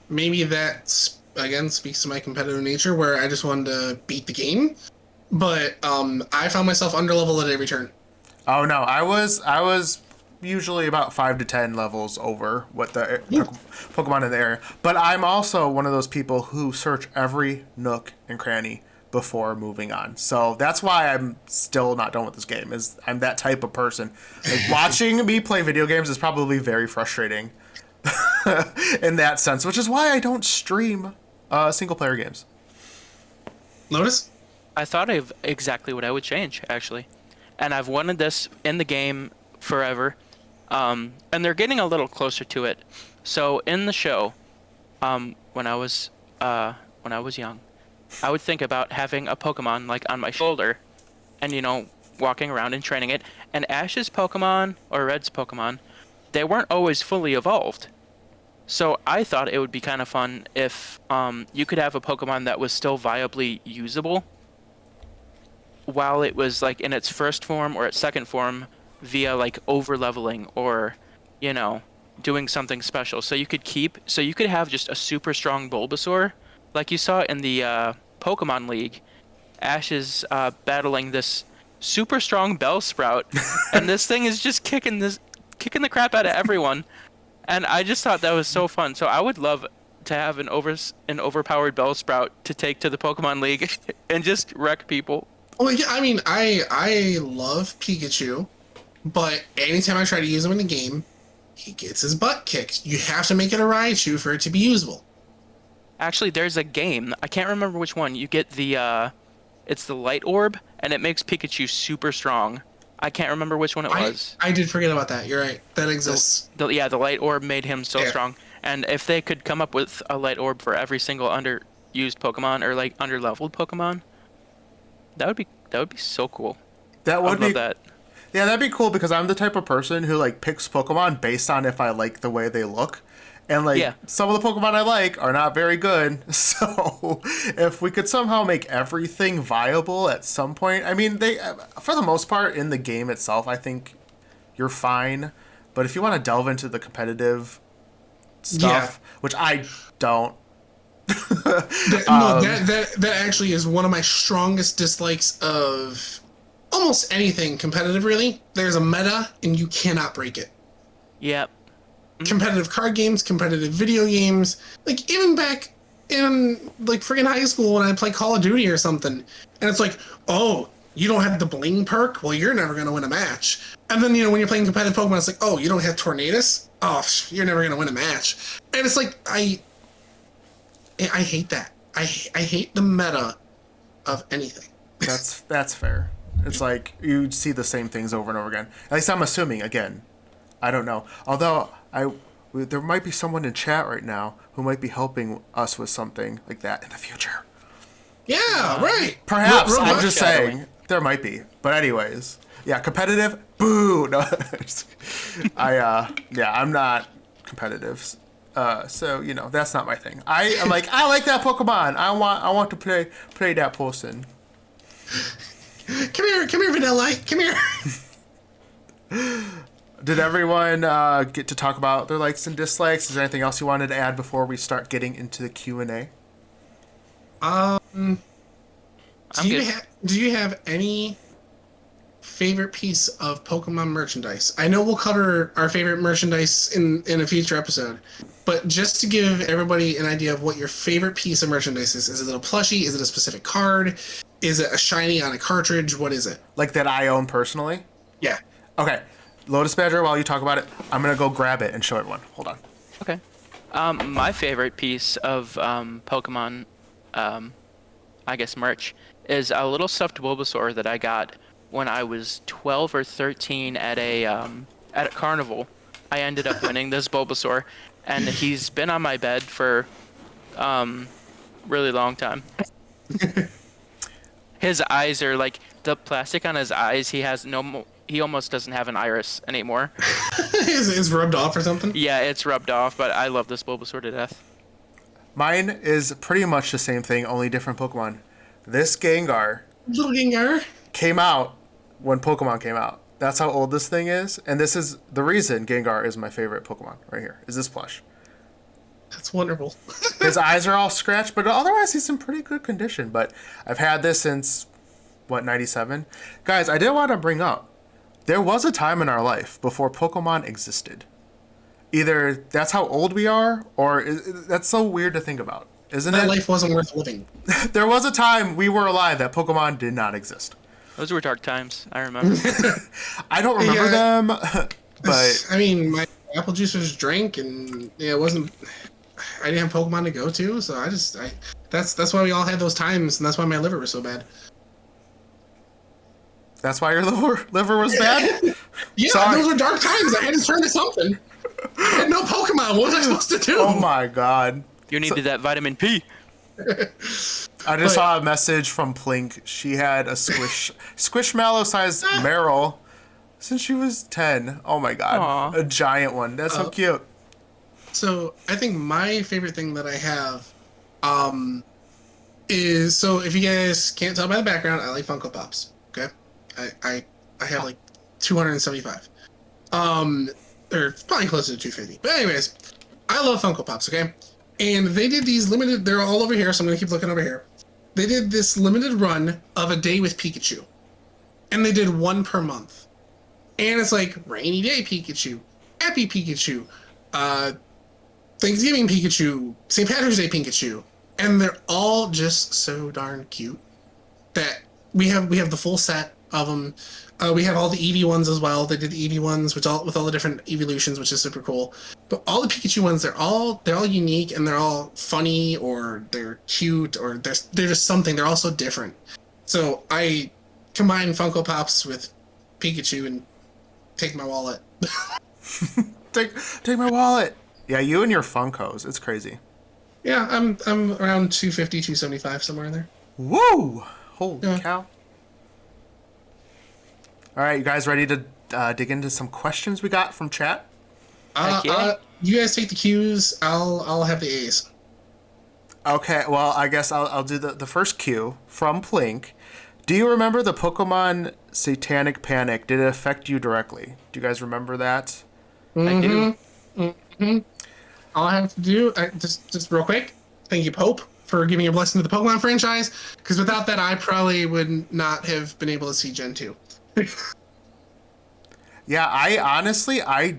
Maybe that again speaks to my competitive nature, where I just wanted to beat the game. But I found myself underleveled at every turn. Oh no, I was usually about 5 to 10 levels over what the Pokemon in the area. But I'm also one of those people who search every nook and cranny before moving on. So that's why I'm still not done with this game. Is I'm that type of person. Like watching me play video games is probably very frustrating in that sense, which is why I don't stream single player games. Lotus? I thought of exactly what I would change, actually. And I've wanted this in the game forever. And they're getting a little closer to it. So in the show, when I was young, I would think about having a Pokemon like on my shoulder, and walking around and training it. And Ash's Pokemon or Red's Pokemon, they weren't always fully evolved. So I thought it would be kind of fun if you could have a Pokemon that was still viably usable while it was like in its first form or its second form via like over leveling or doing something special. So you could have just a super strong Bulbasaur like you saw in the Pokemon League. Ash is battling this super strong Bellsprout and this thing is just kicking the crap out of everyone, and I just thought that was so fun. So I would love to have an overpowered Bellsprout to take to the Pokemon League and just wreck people. Well, yeah, I mean, I love Pikachu, but anytime I try to use him in the game, he gets his butt kicked. You have to make it a Raichu for it to be usable. Actually, there's a game. I can't remember which one. You get it's the Light Orb, and it makes Pikachu super strong. I can't remember which one it was. I did forget about that. You're right. That exists. The Light Orb made him so strong. And if they could come up with a Light Orb for every single underused Pokemon or like underleveled Pokemon, that would be so cool. That would be love that. Yeah, that'd be cool because I'm the type of person who like picks Pokemon based on if I like the way they look. And like some of the Pokemon I like are not very good. So if we could somehow make everything viable at some point, I mean, they for the most part in the game itself, I think you're fine. But if you want to delve into the competitive stuff, which I don't. That actually is one of my strongest dislikes of almost anything competitive, really. There's a meta and you cannot break it. Yep. Competitive card games, competitive video games, like even back in like friggin' high school when I play Call of Duty or something, and it's like, oh, you don't have the bling perk? Well, you're never gonna win a match. And then when you're playing competitive Pokemon, it's like, oh, you don't have Tornadus? Oh, you're never gonna win a match. And it's like I hate that. I hate the meta of anything. That's fair. It's like you see the same things over and over again. At least I'm assuming. Again, I don't know. Although there might be someone in chat right now who might be helping us with something like that in the future. Yeah, right. Perhaps. I'm just saying there might be. But anyways, yeah, competitive. Boo. No, I'm not competitive. So that's not my thing. I'm like I like that Pokemon. I want to play that person. Come here, Vanilla. Come here. Did everyone get to talk about their likes and dislikes? Is there anything else you wanted to add before we start getting into the Q&A? Do you have any favorite piece of Pokemon merchandise? I know we'll cover our favorite merchandise in a future episode, but just to give everybody an idea of what your favorite piece of merchandise is. Is it a plushie? Is it a specific card? Is it a shiny on a cartridge? What is it? Like that I own personally? Yeah. Okay. Lotus Badger, while you talk about it, I'm going to go grab it and show everyone. Hold on. Okay. My favorite piece of Pokemon, I guess merch, is a little stuffed Bulbasaur that I got when I was 12 or 13 at a carnival. I ended up winning this Bulbasaur, and he's been on my bed for really long time. His eyes are like the plastic on his eyes. He almost doesn't have an iris anymore. Is rubbed off or something? Yeah, it's rubbed off, but I love this Bulbasaur to death. Mine is pretty much the same thing, only different Pokemon. This Gengar Little Gengar. came out when Pokemon came out. That's how old this thing is, and this is the reason Gengar is my favorite Pokemon right here, is this plush. That's wonderful. His eyes are all scratched, but otherwise he's in pretty good condition. But I've had this since, 97? Guys, I did want to bring up, there was a time in our life before Pokemon existed. Either that's how old we are, or that's so weird to think about, isn't That it? life wasn't worth living. There was a time we were alive that Pokemon did not exist. Those were dark times. I remember. I don't remember them, but I mean, my apple juice was drank, and it wasn't. I didn't have Pokemon to go to, so that's why we all had those times, and that's why my liver was so bad. that's why your liver was bad? Yeah, Sorry. those were dark times. I had to turn to something. I had no Pokemon. What was I supposed to do? Oh my god. You needed that vitamin P. I just saw a message from Plink. She had a Squishmallow-sized Meryl since she was 10. Oh my god. Aw. A giant one. That's so cute. So I think my favorite thing that I have, is, so if you guys can't tell by the background, I like Funko Pops. Okay, I have like 275. Or probably closer to 250. But anyways, I love Funko Pops. Okay, and they did these limited. They're all over here, so I'm gonna keep looking over here. They did this limited run of a day with Pikachu, and they did one per month. And it's like rainy day Pikachu, happy Pikachu, Thanksgiving Pikachu, St. Patrick's Day Pikachu, and they're all just so darn cute that we have the full set of them. We have all the Eevee ones as well. They did the Eevee ones with all the different evolutions, which is super cool. But all the Pikachu ones, they're all unique, and they're all funny, or they're cute, or they're just something. They're all so different. So I combine Funko Pops with Pikachu and take my wallet. Take my wallet. Yeah, you and your Funkos. It's crazy. Yeah, I'm around 250, 275, somewhere in there. Woo! Holy Yeah. cow. All right, you guys ready to dig into some questions we got from chat? Heck yeah. You guys take the Q's. I'll have the A's. Okay, well, I guess I'll do the first Q from Plink. Do you remember the Pokemon Satanic Panic? Did it affect you directly? Do you guys remember that? I do. All I have to do, just real quick, thank you, Pope, for giving your blessing to the Pokemon franchise, because without that, I probably would not have been able to see Gen 2. Yeah, I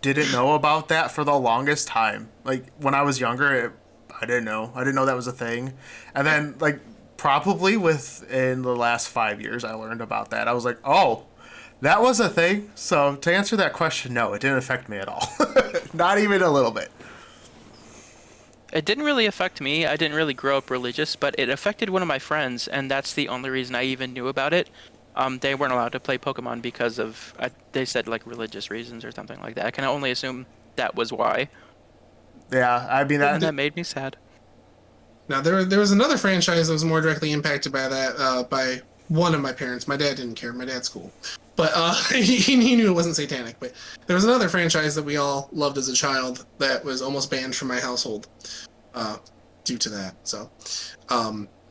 didn't know about that for the longest time. Like, when I was younger, I didn't know. I didn't know that was a thing. And then, like, probably within the last 5 years, I learned about that. I was like, oh, that was a thing. So to answer that question, no, it didn't affect me at all. Not even a little bit. It didn't really affect me. I didn't really grow up religious, but it affected one of my friends, and that's the only reason I even knew about it. They weren't allowed to play Pokemon because of, they said, like, religious reasons or something like that. I can only assume that was why. Yeah, I mean, And that made me sad. Now, there was another franchise that was more directly impacted by that, by one of my parents. My dad didn't care. My dad's cool. But he knew it wasn't satanic. But there was another franchise that we all loved as a child that was almost banned from my household due to that. So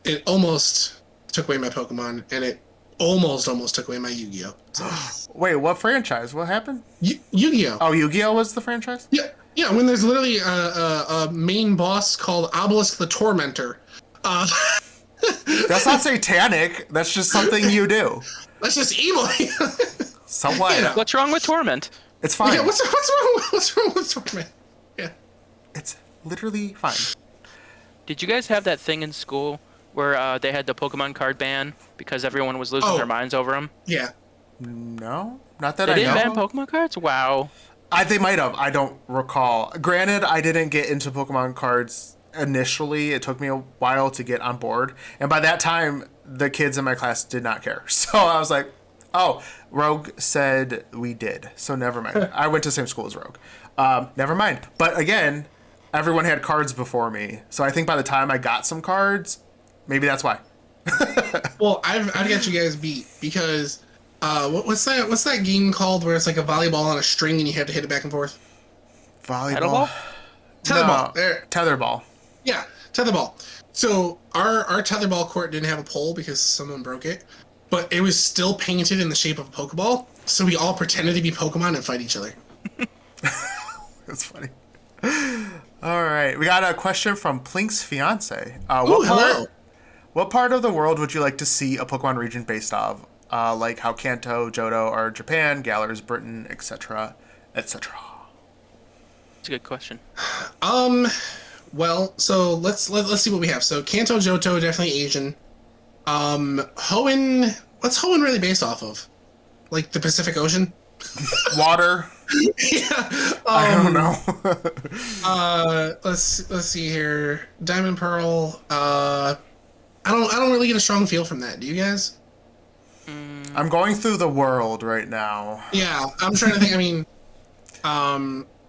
it almost took away my Pokemon, and it almost took away my Yu-Gi-Oh! So, Wait, what franchise? What happened? Yu-Gi-Oh! Oh, Yu-Gi-Oh! Was the franchise? Yeah, when there's literally a main boss called Obelisk the Tormentor. That's not satanic. That's just something you do. That's just evil. Somewhat. Yeah. What's wrong with Torment? It's fine. Yeah, what's wrong with Torment? Yeah. It's literally fine. Did you guys have that thing in school where they had the Pokemon card ban because everyone was losing their minds over them? Yeah. No, not that They I didn't ban know. Pokemon cards? Wow. They might have. I don't recall. Granted, I didn't get into Pokemon cards initially. It took me a while to get on board, and by that time, the kids in my class did not care. So I was like, "Oh, Rogue said we did, so never mind." I went to the same school as Rogue. Never mind. But again, everyone had cards before me, so I think by the time I got some cards, maybe that's why. Well, I've got you guys beat because what's that game called where it's like a volleyball on a string and you have to hit it back and forth? Volleyball. Tetherball? Tetherball. There. Tetherball. Yeah, tetherball. So our tetherball court didn't have a pole because someone broke it, but it was still painted in the shape of a Pokeball. So we all pretended to be Pokemon and fight each other. That's funny. All right, we got a question from Plink's fiance. Hello. What part of the world would you like to see a Pokemon region based off? Like how Kanto, Johto are Japan, Galar is Britain, etc., etc. That's a good question. Well, so let's see what we have. So Kanto, Johto, definitely Asian. Hoenn. What's Hoenn really based off of? Like the Pacific Ocean? Water. Yeah. I don't know. Let's see here. Diamond Pearl. I don't really get a strong feel from that. Do you guys? I'm going through the world right now. Yeah, I'm trying to think. I mean,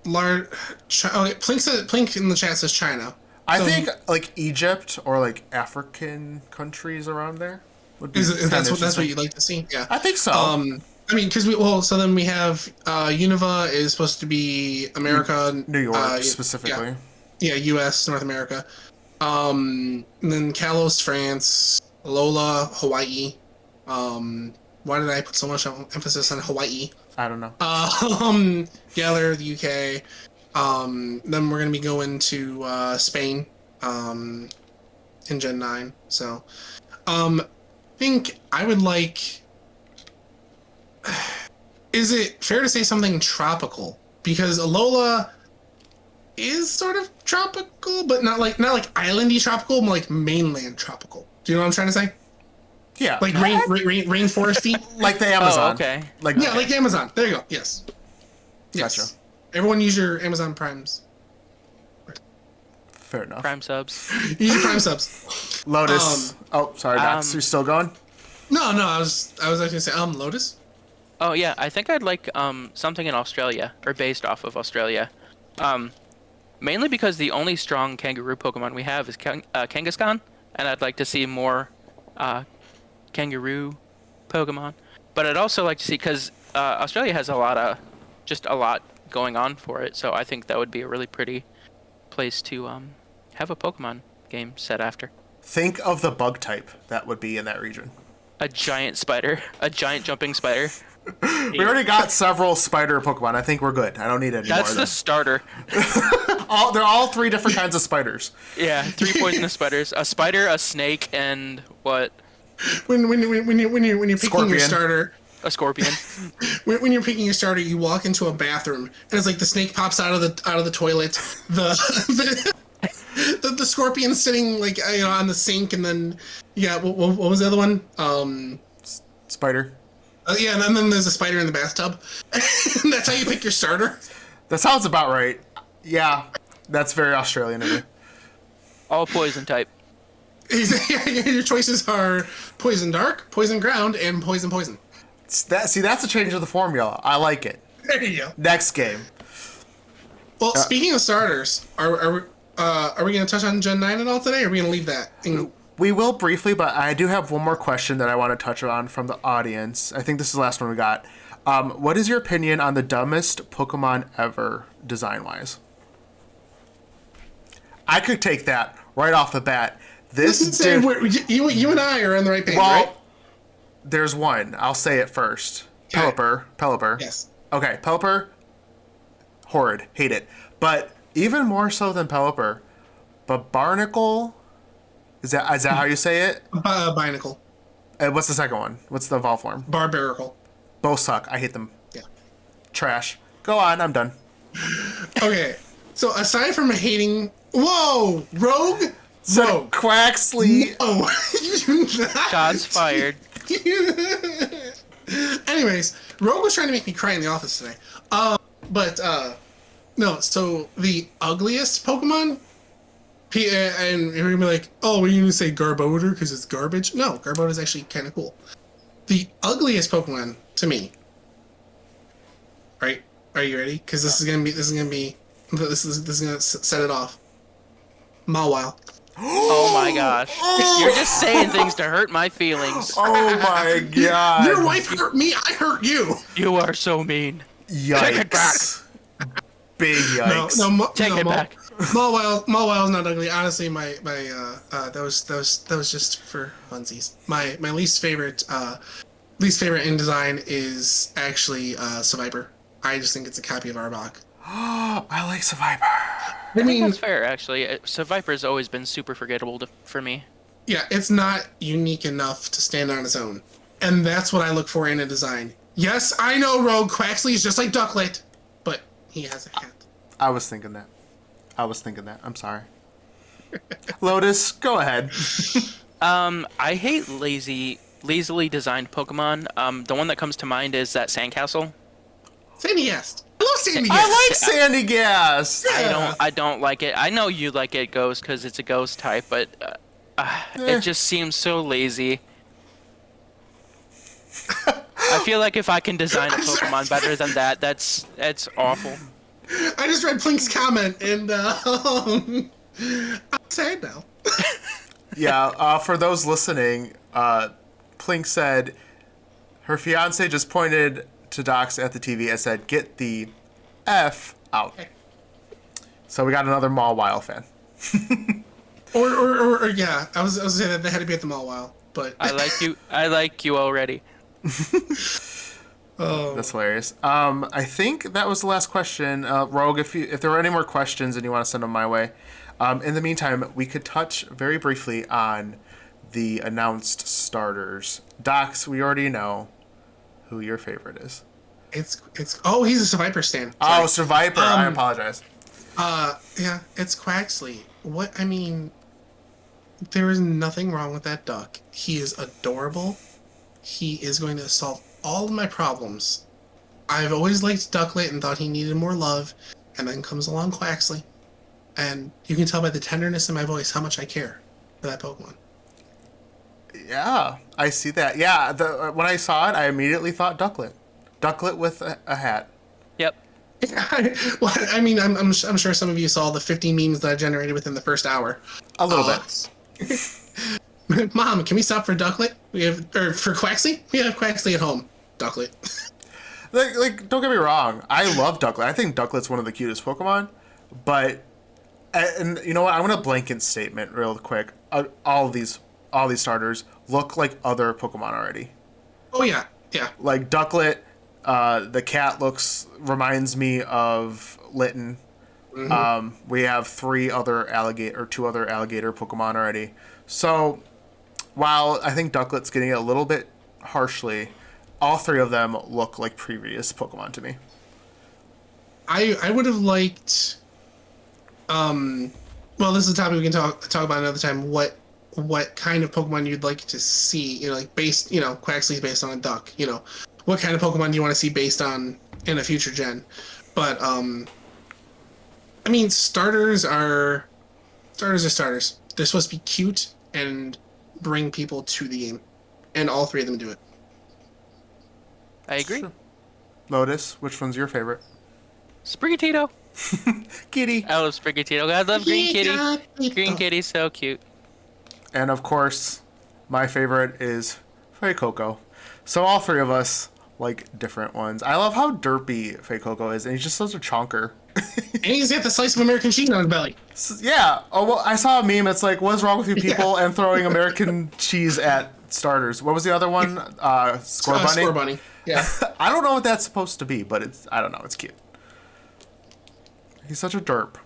Plink in the chat says China. I think like Egypt or like African countries around there would be. That's what you'd like to see? Yeah, I think so. I mean, because so then we have Unova is supposed to be America, New York specifically. Yeah, U.S. North America. And then Kalos, France. Alola, Hawaii. Why did I put so much emphasis on Hawaii? I don't know. Galar, the UK. Then we're gonna be going to Spain. In Gen 9. So, I think I would like. Is it fair to say something tropical? Because Alola is sort of tropical, but not like islandy tropical, more like mainland tropical. Do you know what I'm trying to say? Yeah. Like rainforesty. Like the Amazon. Oh, okay. Like like the Amazon. There you go. Yes. Yes. Gotcha. Everyone use your Amazon Primes. Fair enough. Prime subs. Use your Prime subs. Lotus. Sorry, Max. You're still going? No, I was actually gonna say Lotus. Oh yeah, I think I'd like something in Australia or based off of Australia, mainly because the only strong kangaroo Pokemon we have is Kangaskhan, and I'd like to see more kangaroo Pokemon. But I'd also like to see because Australia has a lot going on for it, so I think that would be a really pretty place to have a Pokemon game set after. Think of the bug type that would be in that region. A giant spider, a giant jumping spider. We already got several spider Pokemon. I think we're good. I don't need any more. That's the starter. They're all 3 different kinds of spiders. Yeah, 3 poisonous spiders. A spider, a snake, and what? When you're picking Scorpion. your starter, A scorpion. when you're picking your starter, you walk into a bathroom and it's like the snake pops out of the toilet. The scorpion sitting like on the sink, and then what was the other one? Spider. Yeah, and then there's a spider in the bathtub. And that's how you pick your starter. That sounds about right. Yeah, that's very Australian of you. All poison type. Your choices are poison dark, poison ground, and poison. That's a change of the formula. I like it. There you go. Next game. Well, speaking of starters, are we going to touch on Gen 9 at all today, or are we going to leave that? We will briefly, but I do have one more question that I want to touch on from the audience. I think this is the last one we got. What is your opinion on the dumbest Pokemon ever, design-wise? I could take that right off the bat. You and I are on the right page, well, right? There's one. I'll say it first. Okay. Pelipper. Yes. Okay, Pelipper, horrid. Hate it. But even more so than Pelipper, Barnacle... Is that how you say it? Binacle. And what's the second one? What's the evolved form? Barbaracle. Both suck. I hate them. Yeah. Trash. Go on. I'm done. Okay. So aside from hating... Whoa! Rogue? So Quaxley. Oh. Shots fired. Anyways, Rogue was trying to make me cry in the office today. No, so the ugliest Pokemon... And you're gonna be like, oh, were you gonna say Garbodor because it's garbage? No, Garbodor is actually kind of cool. The ugliest Pokemon to me. Right? Are you ready? Because this is gonna set it off. Mawile. Oh my gosh. You're just saying things to hurt my feelings. Oh my god. Your wife hurt me. I hurt you. You are so mean. Yikes. Take it back. Big yikes. Take it back. Mawile is not ugly. Honestly, that was just for funsies. My least favorite in design is actually Survivor. I just think it's a copy of Arbok. I like Survivor. I I think mean, that's fair, actually. So Viper's always been super forgettable for me. yeah, it's not unique enough to stand on its own, and that's what I look for in a design. Yes, I know Rogue Quaxley is just like Ducklet, but he has a hat. I was thinking that. I'm sorry. Lotus, go ahead. I hate lazily designed Pokemon. The one that comes to mind is that Sandcastle. Sandy Guest. I love Sandy I Guest. like Sandy Gas. I don't like it. I know you like it, Ghost, because it's a ghost type, but it just seems so lazy. I feel like if I can design a Pokemon better than that, that's awful. I just read Plink's comment, and I'm sad now. Yeah, for those listening, Plink said her fiance just pointed to Docs at the TV and said, "Get the F out." So we got another Mawile fan. or yeah, I was saying that they had to be at the Mawile, but I like you already. oh, That's hilarious. I think that was the last question. Rogue, if there were any more questions and you want to send them my way. In the meantime, we could touch very briefly on the announced starters. Docs, we already know who your favorite is. it's he's a Survivor stan. Oh, Survivor. I apologize. Yeah, it's Quaxley. What I mean, there is nothing wrong with that duck. He is adorable. He is going to solve all of my problems. I've always liked Ducklet and thought he needed more love, and then comes along Quaxley, and you can tell by the tenderness in my voice how much I care for that Pokemon. Yeah, I see that. Yeah, when I saw it, I immediately thought Ducklet. Ducklet with a hat. Yep. Well, I mean, I'm sure some of you saw the 50 memes that I generated within the first hour. A little bit. Mom, can we stop for Ducklet? For Quaxley? We have Quaxley at home. Ducklet. Like, don't get me wrong. I love Ducklet. I think Ducklet's one of the cutest Pokemon. But, and you know what? I want a blanket statement real quick. All these starters look like other Pokemon already. Oh yeah, yeah. Like Ducklet, the cat reminds me of Litten. Mm-hmm. We have two other alligator Pokemon already. So, while I think Ducklet's getting it a little bit harshly, all three of them look like previous Pokemon to me. I would have liked. Well, this is a topic we can talk about another time. What kind of Pokemon you'd like to see? Quaxley's based on a duck. What kind of Pokemon do you want to see based on in a future gen? But I mean, starters are starters. They're supposed to be cute and bring people to the game, and all three of them do it. I agree. Sure. Lotus, which one's your favorite? Sprigatito. Kitty. I love Sprigatito. I love Green Kitty. Green Kitty's so cute. And of course, my favorite is Fuecoco. So all three of us like different ones. I love how derpy Fuecoco is, and he's just such a chonker. And he's got the slice of American cheese on his belly. Yeah. Oh, well, I saw a meme. It's like, what's wrong with you people and throwing American cheese at starters? What was the other one? Score Bunny? Score Bunny. Yeah. I don't know what that's supposed to be, but I don't know. It's cute. He's such a derp.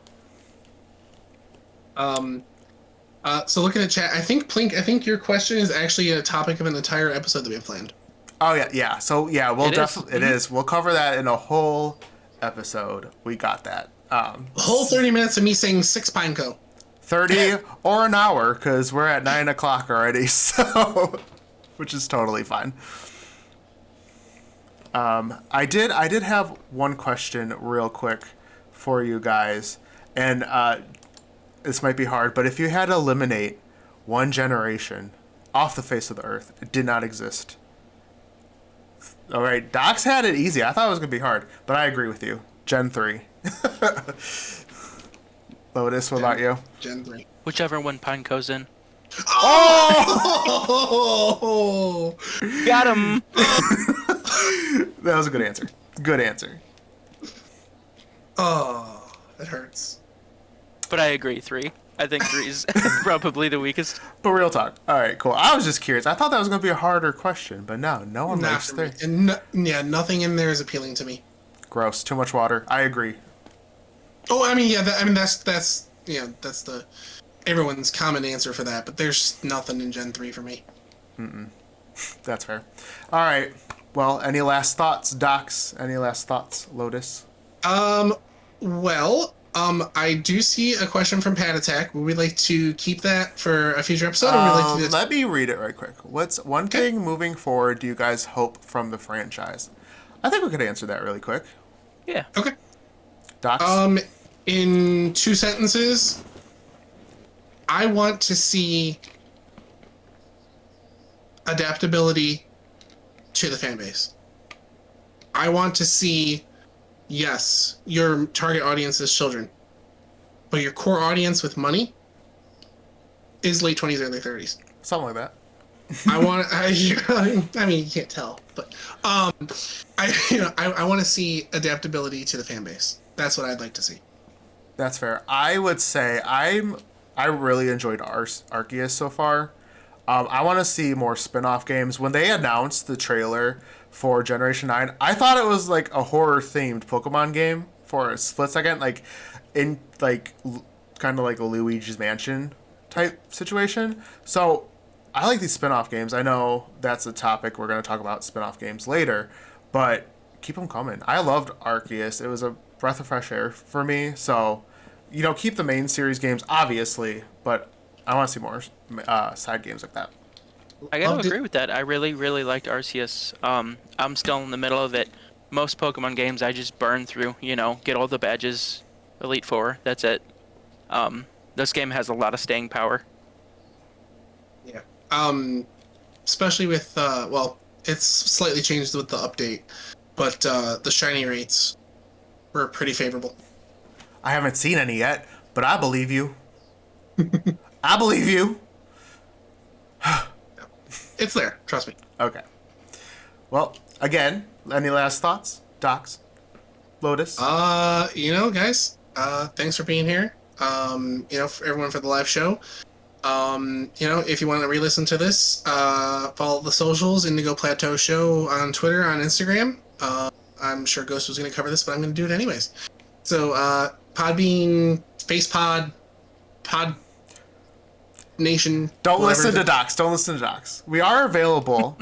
So looking at chat, I think your question is actually a topic of an entire episode that we have planned. Oh, yeah. So, yeah, we'll definitely... It Mm-hmm. is. We'll cover that in a whole episode. We got that. A whole 30 minutes of me saying 6 Pineco. 30 or an hour, because we're at 9 o'clock already, so... Which is totally fine. I did have one question real quick for you guys, and this might be hard, but if you had to eliminate one generation off the face of the earth, it did not exist. All right, Docs had it easy. I thought it was going to be hard, but I agree with you. Gen 3. Lotus, what about you? Gen 3. Whichever one Pineco's in. Oh! Got him! That was a good answer. Good answer. Oh, that hurts. But I agree, 3. I think 3 is probably the weakest. But real talk. All right, cool. I was just curious. I thought that was going to be a harder question, but no one Not likes for me. 3. And nothing in there is appealing to me. Gross. Too much water. I agree. Oh, I mean, yeah. That's the everyone's common answer for that. But there's nothing in Gen 3 for me. That's fair. All right. Well, any last thoughts, Docs? Any last thoughts, Lotus? Well, I do see a question from Pat Attack. Would we like to keep that for a future episode, or would we like to do Let me read it right quick. What's one thing moving forward do you guys hope from the franchise? I think we could answer that really quick. Yeah. Okay. Docs? In 2 sentences, I want to see adaptability to the fan base. I want to see, yes, your target audience is children, but your core audience with money is late 20s, early 30s. Something like that. I mean, you can't tell, but I want to see adaptability to the fan base. That's what I'd like to see. That's fair. I would say I really enjoyed Arceus so far. I want to see more spin-off games. When they announced the trailer for Generation 9, I thought it was like a horror-themed Pokemon game for a split second, like in like kind of like a Luigi's Mansion type situation. So I like these spin-off games. I know that's a topic we're going to talk about spin-off games later, but keep them coming. I loved Arceus. It was a breath of fresh air for me. So, keep the main series games, obviously, but I want to see more side games like that. I gotta agree with that. I really, really liked Arceus. I'm still in the middle of it. Most Pokemon games I just burn through, get all the badges, Elite Four, that's it. This game has a lot of staying power. Yeah. Especially with, it's slightly changed with the update, but the shiny rates were pretty favorable. I haven't seen any yet, but I believe you. I believe you. It's there, trust me. Okay. Well, again, any last thoughts? Docs? Lotus? Guys, thanks for being here. For everyone for the live show. If you want to re-listen to this, follow the socials, Indigo Plateau Show on Twitter, on Instagram. I'm sure Ghost was going to cover this, but I'm going to do it anyways. So, Podbean, FacePod, Pod Nation. Don't listen to Docs. We are available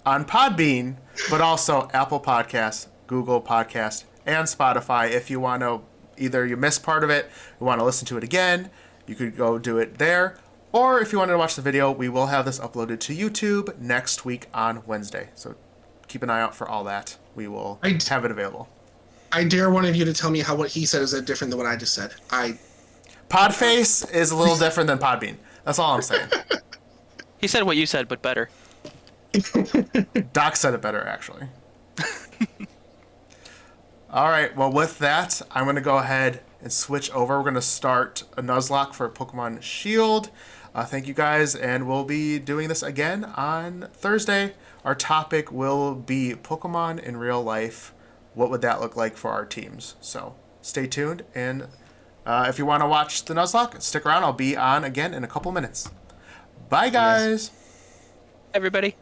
on Podbean, but also Apple Podcasts, Google Podcasts, and Spotify. If you want to, either you missed part of it, you want to listen to it again, you could go do it there. Or if you wanted to watch the video, we will have this uploaded to YouTube next week on Wednesday. So keep an eye out for all that. We will have it available. I dare one of you to tell me how what he said is different than what I just said. Podface is a little different than Podbean. That's all I'm saying. He said what you said, but better. Doc said it better, actually. All right, well, with that, I'm going to go ahead and switch over. We're going to start a Nuzlocke for Pokemon Shield. Thank you, guys, and we'll be doing this again on Thursday. Our topic will be Pokemon in real life. What would that look like for our teams? So stay tuned, and if you want to watch the Nuzlocke, stick around. I'll be on again in a couple minutes. Bye, guys. Everybody.